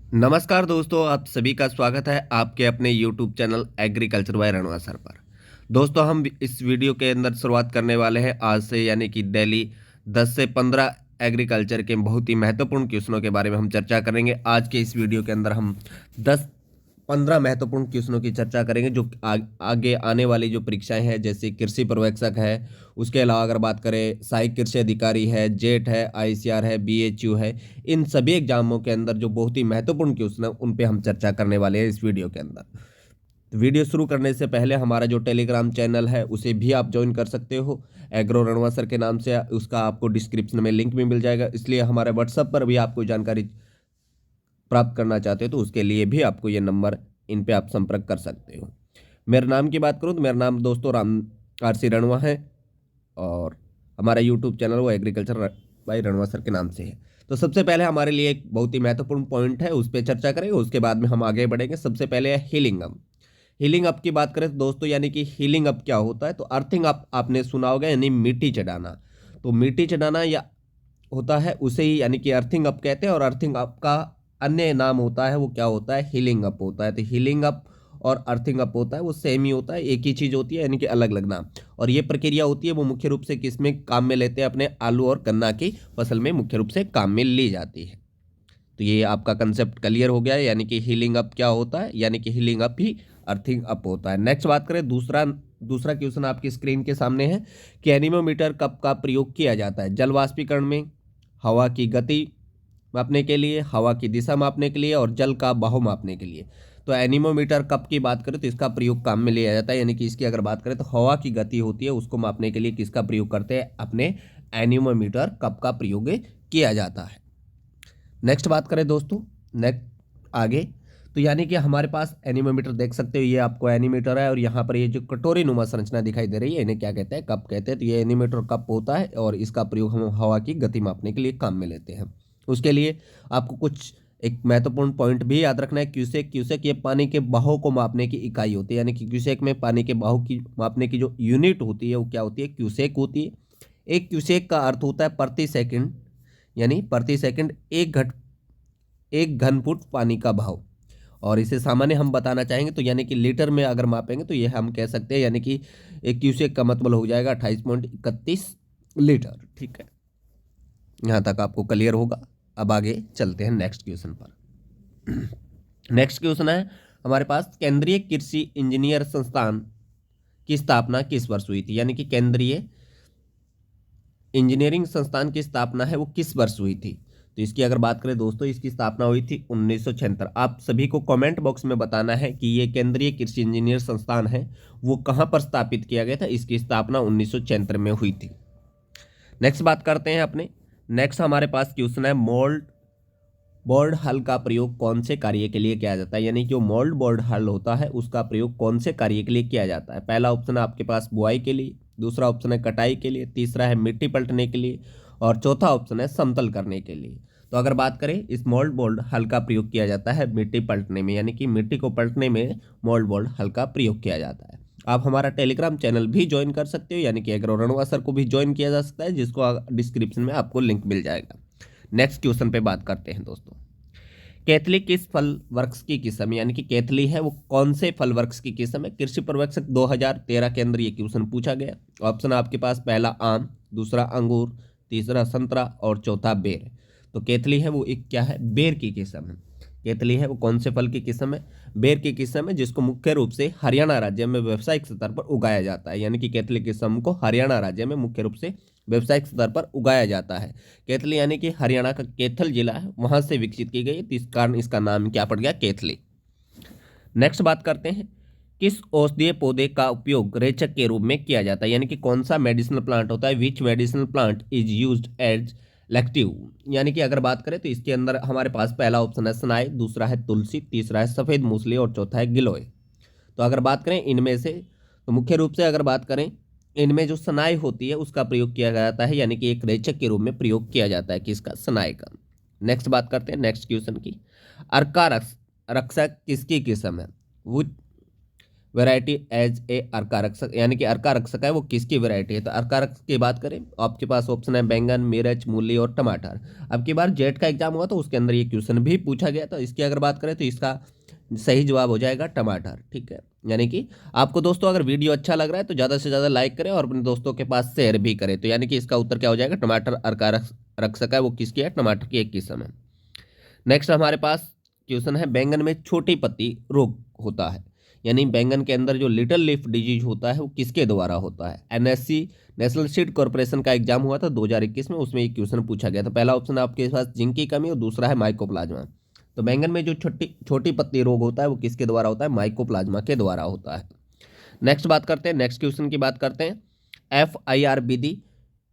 नमस्कार दोस्तों, आप सभी का स्वागत है आपके अपने YouTube channel agriculture by Ranwa sir पर। दोस्तों, हम इस वीडियो के अंदर शुरुआत करने वाले हैं आज से, यानी कि डेली 10 से 15 एग्रीकल्चर के बहुत ही महत्वपूर्ण क्वेश्चनों के बारे में हम चर्चा करेंगे। आज के इस वीडियो के अंदर हम 10-15 महत्वपूर्ण क्वेश्चनों की चर्चा करेंगे जो आगे आने वाली जो परीक्षाएं हैं, जैसे कृषि पर्यवेक्षक है, उसके अलावा अगर बात करें सहायक कृषि अधिकारी है, जेट है, आईसीआर है, बीएचयू है, इन सभी एग्जामों के अंदर जो बहुत ही महत्वपूर्ण क्वेश्चन है उन पे हम चर्चा करने वाले हैं इस वीडियो के अंदर। तो वीडियो शुरू करने से पहले हमारा जो टेलीग्राम चैनल है उसे भी आप ज्वाइन कर सकते हो, एग्रो रणवा सर के नाम से। उसका आपको डिस्क्रिप्शन में लिंक भी मिल जाएगा। इसलिए हमारे व्हाट्सएप पर भी आपको जानकारी प्राप्त करना चाहते हो तो उसके लिए भी आपको ये नंबर, इन पे आप संपर्क कर सकते हो। मेरे नाम की बात करूँ तो मेरा नाम दोस्तों राम आरसी रणवा है और हमारा यूट्यूब चैनल वो एग्रीकल्चर बाय रणवा सर के नाम से है। तो सबसे पहले हमारे लिए एक बहुत ही महत्वपूर्ण पॉइंट है, उस पर चर्चा करेंगे, उसके बाद में हम आगे बढ़ेंगे। सबसे पहले है हीलिंग अप। हीलिंग अप की बात करें तो दोस्तों, यानी कि हीलिंग अप क्या होता है, तो अर्थिंग अप आपने सुना होगा, यानी मिट्टी चढ़ाना। तो मिट्टी चढ़ाना या होता है उसे ही यानी कि अर्थिंग अप कहते हैं, और अर्थिंग अप का अन्य नाम होता है, वो क्या होता है, हीलिंग अप होता है। तो हीलिंग अप और अर्थिंग अप होता है वो सेम ही होता है, एक ही चीज होती है, यानी कि अलग अलग नाम। और ये प्रक्रिया होती है वो मुख्य रूप से किस में काम में लेते हैं, अपने आलू और गन्ना की फसल में मुख्य रूप से काम में ली जाती है। तो ये आपका कंसेप्ट क्लियर हो गया है, यानी कि हीलिंग अप क्या होता है, यानी कि हीलिंग अप ही अर्थिंग अप होता है। नेक्स्ट बात करें, दूसरा दूसरा क्वेश्चन आपकी स्क्रीन के सामने है कि एनीमोमीटर कब का प्रयोग किया जाता है। जल वाष्पीकरण में, हवा की गति मापने के लिए, हवा की दिशा मापने के लिए, और जल का बहाव मापने के लिए। तो एनीमोमीटर कप की बात करें तो इसका प्रयोग काम में लिया जाता है, यानी कि इसकी अगर बात करें तो हवा की गति होती है, उसको मापने के लिए किसका प्रयोग करते हैं, अपने एनीमोमीटर कप का प्रयोग किया जाता है। नेक्स्ट बात करें दोस्तों, नेक्स्ट आगे, तो यानी कि हमारे पास एनीमोमीटर देख सकते हो, ये आपको एनीमीटर है, और यहाँ पर ये जो कटोरी नुमा संरचना दिखाई दे रही है इन्हें क्या कहते हैं, कप कहते हैं। तो ये एनीमीटर कप होता है और इसका प्रयोग हम हवा की गति मापने के लिए काम में लेते हैं। उसके लिए आपको कुछ एक महत्वपूर्ण पॉइंट भी याद रखना है। क्यूसेक, क्यूसेक ये पानी के बहाव को मापने की इकाई होती है, यानी कि क्यूसेक में पानी के बहाव की मापने की जो यूनिट होती है वो क्या होती है, क्यूसेक होती है। एक क्यूसेक का अर्थ होता है प्रति सेकंड, यानी प्रति सेकंड एक घन फुट पानी का बहाव। और इसे सामान्य हम बताना चाहेंगे तो यानी कि लीटर में अगर मापेंगे तो ये हम कह सकते हैं, यानी कि एक क्यूसेक का मतलब हो जाएगा 28.31 लीटर। ठीक है, यहाँ तक आपको क्लियर होगा। अब आगे चलते हैं नेक्स्ट क्वेश्चन पर। नेक्स्ट क्वेश्चन है हमारे पास, केंद्रीय कृषि इंजीनियर संस्थान की स्थापना किस वर्ष हुई थी, यानी कि केंद्रीय इंजीनियरिंग संस्थान की स्थापना है वो किस वर्ष हुई थी। तो इसकी अगर बात करें दोस्तों, इसकी स्थापना हुई थी 1976। आप सभी को कमेंट बॉक्स में बताना है कि ये केंद्रीय कृषि इंजीनियर संस्थान है वो कहाँ पर स्थापित किया गया था। इसकी स्थापना 1976 में हुई थी। नेक्स्ट बात करते हैं अपने, नेक्स्ट हमारे पास क्वेश्चन है, मोल्ड बोर्ड हल का प्रयोग कौन से कार्य के लिए किया जाता है, यानी जो मोल्ड बोर्ड हल होता है उसका प्रयोग कौन से कार्य के लिए किया जाता है। पहला ऑप्शन है आपके पास बुआई के लिए, दूसरा ऑप्शन है कटाई के लिए, तीसरा है मिट्टी पलटने के लिए, और चौथा ऑप्शन है समतल करने के लिए। तो अगर बात करें, इस मोल्ड बोर्ड हल का प्रयोग किया जाता है मिट्टी पलटने में, यानी कि मिट्टी को पलटने में मोल्ड बोर्ड हल का प्रयोग किया जाता है। आप हमारा टेलीग्राम चैनल भी ज्वाइन कर सकते हो, यानी कि एग्रो रणवा सर को भी ज्वाइन किया जा सकता है, जिसको डिस्क्रिप्शन में आपको लिंक मिल जाएगा। नेक्स्ट क्वेश्चन पे बात करते हैं दोस्तों, कैथली किस फल वृक्ष की किस्म, यानी कि कैथली है वो कौन से फल वृक्ष की किस्म है। कृषि पर्यवेक्षक 2013 के अंदर ये क्वेश्चन पूछा गया। ऑप्शन आपके पास, पहला आम, दूसरा अंगूर, तीसरा संतरा, और चौथा बेर। तो कैथली है वो एक क्या है, बेर की किस्म है। कैथली है वो कौन से फल की किस्म है, बेर की किस्म है, जिसको मुख्य रूप से हरियाणा राज्य में व्यावसायिक स्तर पर उगाया जाता है, यानी कि कैथली किस्म को हरियाणा राज्य में मुख्य रूप से व्यावसायिक स्तर पर उगाया जाता है। कैथली यानी कि हरियाणा का कैथल जिला है वहां से विकसित की गई, इस कारण इसका नाम क्या पड़ गया, कैथली। नेक्स्ट बात करते हैं, किस औषधीय पौधे का उपयोग रेचक के रूप में किया जाता है, यानी कि कौन सा मेडिसिनल प्लांट होता है, which medicinal plant is used as laxative. यानी कि अगर बात करें तो इसके अंदर हमारे पास पहला ऑप्शन है सनाई, दूसरा है तुलसी, तीसरा है सफेद मूसली, और चौथा है गिलोय। तो अगर बात करें इनमें से, तो मुख्य रूप से अगर बात करें, इनमें जो सनाई होती है उसका प्रयोग किया जाता है, यानी कि एक रेचक के रूप में प्रयोग किया जाता है किसका, सनाई का। नेक्स्ट बात करते हैं नेक्स्ट क्वेश्चन की, अर्का रक्षक किसकी किस्म है, वो वैरायटी एज ए अर्का रख सक यानी कि अर्का रख सका है वो किसकी वैरायटी है। तो अर्का रख की बात करें आपके पास ऑप्शन है बैंगन, मिर्च, मूली और टमाटर। अब की बार जेट का एग्जाम हुआ तो उसके अंदर ये क्वेश्चन भी पूछा गया। तो इसकी अगर बात करें तो इसका सही जवाब हो जाएगा टमाटर। ठीक है, यानी कि आपको दोस्तों अगर वीडियो अच्छा लग रहा है तो ज़्यादा से ज़्यादा लाइक करें और अपने दोस्तों के पास शेयर भी करें। तो यानी कि इसका उत्तर क्या हो जाएगा, टमाटर अर्का रख सका है वो किसकी है, टमाटर की एक किस्म है। नेक्स्ट हमारे पास क्वेश्चन है बैंगन में छोटी पत्ती रोग होता है, यानी बैंगन के अंदर जो लिटिल लीफ डिजीज होता है वो किसके द्वारा होता है। एनएससी नेशनल सीड कॉर्पोरेशन का एग्जाम हुआ था 2021 में, उसमें एक क्वेश्चन पूछा गया था। पहला ऑप्शन आपके पास जिंक की कमी और दूसरा है माइकोप्लाज्मा। तो बैंगन में जो छोटी पत्ती रोग होता है वो किसके द्वारा होता है, माइकोप्लाज्मा के द्वारा होता है। नेक्स्ट बात करते हैं, नेक्स्ट क्वेश्चन की बात करते हैं। FIR विधि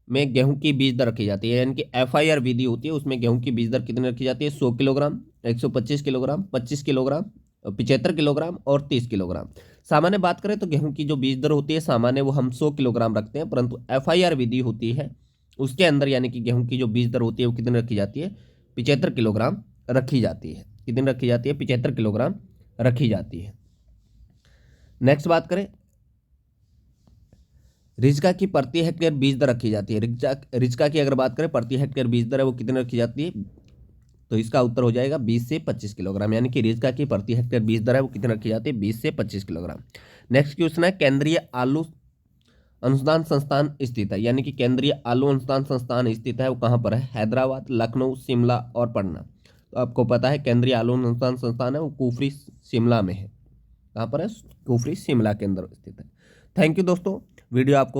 में गेहूं की बीज दर रखी जाती है, यानी कि FIR विधि होती है उसमें गेहूं की बीज दर कितनी रखी जाती है, 100 किलोग्राम, 125 किलोग्राम, 25 किलोग्राम, 75 किलोग्राम और 30 किलोग्राम। सामान्य बात करें तो गेहूं की जो बीज दर होती है सामान्य वो हम 100 किलोग्राम रखते हैं, परंतु FIR विधि होती है उसके अंदर यानी कि गेहूं की जो बीज दर होती है वो कितनी रखी जाती है, 75 किलोग्राम रखी जाती है। कितनी रखी जाती है, 75 किलोग्राम रखी जाती है। नेक्स्ट बात करें, रिजका की प्रति हेक्टेयर बीज दर रखी जाती है। रिजका की अगर बात करें प्रति हेक्टेयर बीज दर है वो कितनी रखी जाती है, तो इसका उत्तर हो जाएगा 20 से 25 किलोग्राम, यानी कि रिजका की प्रति हेक्टेयर बीज दर है वो कितनी रखी जाती है, 20 से 25 किलोग्राम। नेक्स्ट क्वेश्चन है केंद्रीय आलू अनुसंधान संस्थान स्थित है, यानी कि केंद्रीय आलू अनुसंधान संस्थान स्थित है वो कहाँ पर है, हैदराबाद, लखनऊ, शिमला और पटना। तो आपको पता है केंद्रीय आलू अनुसंधान संस्थान है वो कुफरी शिमला में है। कहाँ पर है, कुफरी शिमला के अंदर स्थित है। थैंक यू दोस्तों, वीडियो आपको